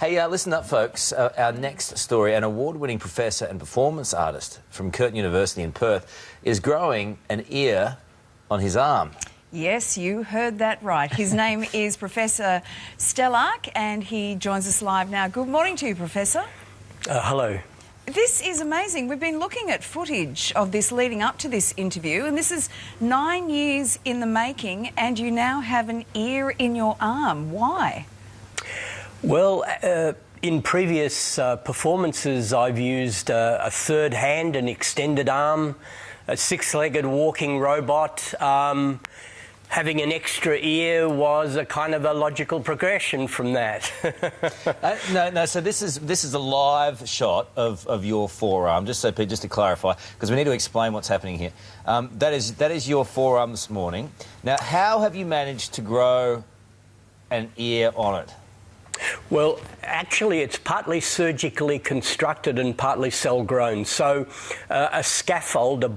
Hey, listen up, folks. Our next story, an award-winning professor and performance artist from Curtin University in Perth is growing an ear on his arm. Yes, you heard that right. His name is Professor Stellark, and he joins us live now. Good morning to you, Professor. Hello. This is amazing. We've been looking at footage of this leading up to this interview, and this is 9 years in the making, and you now have an ear in your arm. Why? Well, in previous performances, I've used a third hand, an extended arm, a six-legged walking robot. Having an extra ear was a kind of a logical progression from that. No. So this is a live shot of your forearm. Just to clarify, because we need to explain what's happening here. That is your forearm this morning. Now, how have you managed to grow an ear on it? Well, actually, it's partly surgically constructed and partly cell-grown. So a scaffold, a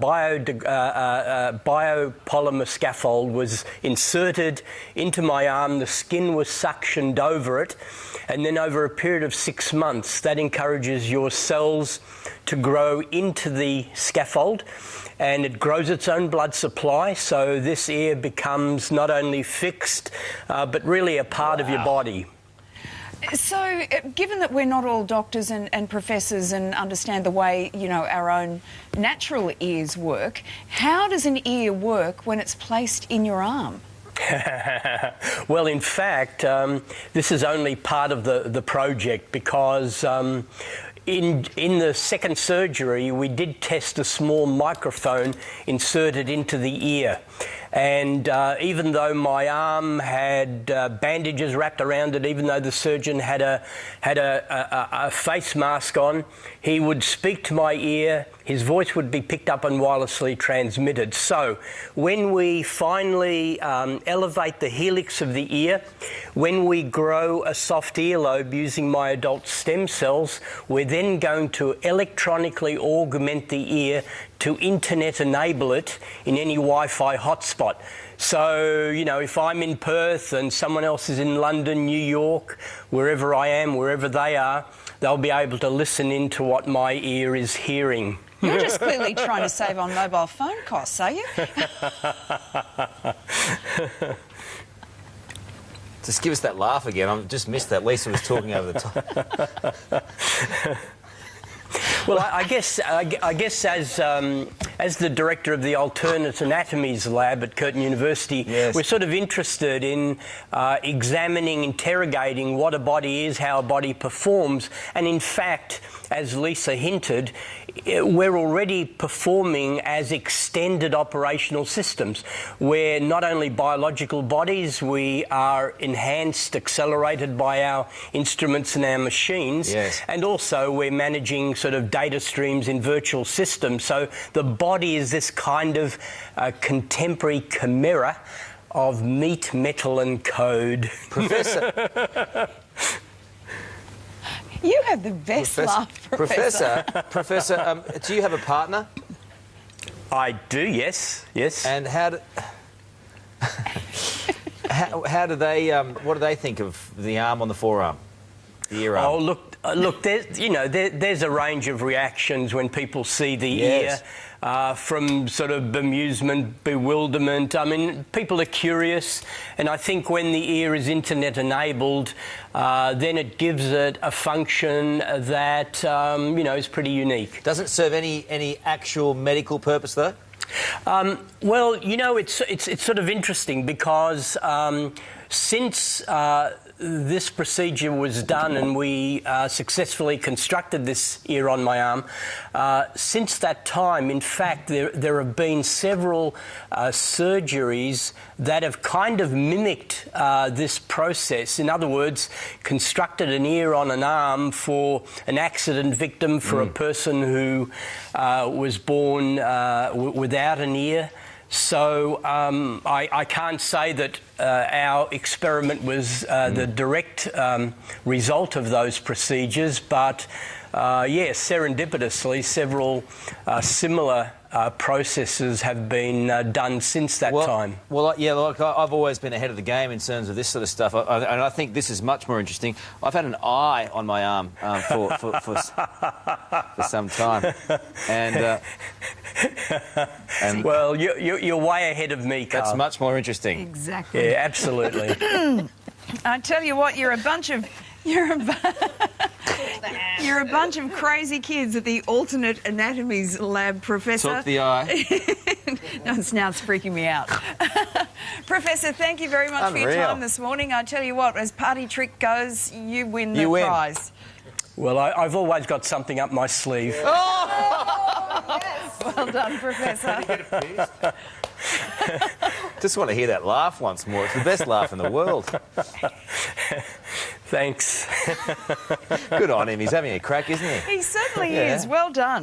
biopolymer scaffold was inserted into my arm, the skin was suctioned over it, and then over a period of 6 months, that encourages your cells to grow into the scaffold, and it grows its own blood supply, so this ear becomes not only fixed, but really a part of your body. So, given that we're not all doctors and professors and understand the way, you know, our own natural ears work, how does an ear work when it's placed in your arm? Well, in fact, this is only part of the project because in the second surgery, we did test a small microphone inserted into the ear. And even though my arm had bandages wrapped around it, even though the surgeon had a face mask on, he would speak to my ear. His voice would be picked up and wirelessly transmitted. So when we finally elevate the helix of the ear, when we grow a soft earlobe using my adult stem cells, we're then going to electronically augment the ear to internet enable it in any Wi-Fi hotspot. So, you know, if I'm in Perth and someone else is in London, New York, wherever I am, wherever they are, they'll be able to listen in to what my ear is hearing. You're just clearly trying to save on mobile phone costs, are you? Just give us that laugh again. I just missed that. Lisa was talking over the top. Well, I guess as the director of the Alternate Anatomies Lab at Curtin University, yes, we're sort of interested in examining, interrogating what a body is, how a body performs, and in fact, as Lisa hinted, we're already performing as extended operational systems. We're not only biological bodies, we are enhanced, accelerated by our instruments and our machines, yes, and also we're managing sort of data streams in virtual systems. So the body is this kind of contemporary chimera of meat, metal and code. Professor... You have the best laugh, Professor. Professor, do you have a partner? I do, yes. And how do they? What do they think of the arm on the forearm, the ear arm? Oh, look. There's a range of reactions when people see the yes, ear. From sort of bemusement, bewilderment. I mean, people are curious, and I think when the ear is internet-enabled, then it gives it a function that, is pretty unique. Does it serve any actual medical purpose, though? Well, it's sort of interesting because since this procedure was done and we successfully constructed this ear on my arm, since that time, in fact, there have been several surgeries that have kind of mimicked this process. In other words, constructed an ear on an arm for an accident victim, for a person who was born without an ear. So I can't say that our experiment was the direct result of those procedures, but yes, serendipitously, several similar processes have been done since that time. Well, yeah, like I've always been ahead of the game in terms of this sort of stuff, and I think this is much more interesting. I've had an eye on my arm for some time, and well, you're way ahead of me, Carl. That's much more interesting. Exactly. Yeah, absolutely. I tell you what, you're a bunch of crazy kids at the Alternate Anatomies Lab, Professor. Took the eye. No, now it's freaking me out. Professor, thank you very much for your time this morning. I tell you what, as party trick goes, you win the prize. Well, I've always got something up my sleeve. Oh, yes. Well done, Professor. Just want to hear that laugh once more. It's the best laugh in the world. Thanks. Good on him. He's having a crack, isn't he? He certainly is. Well done.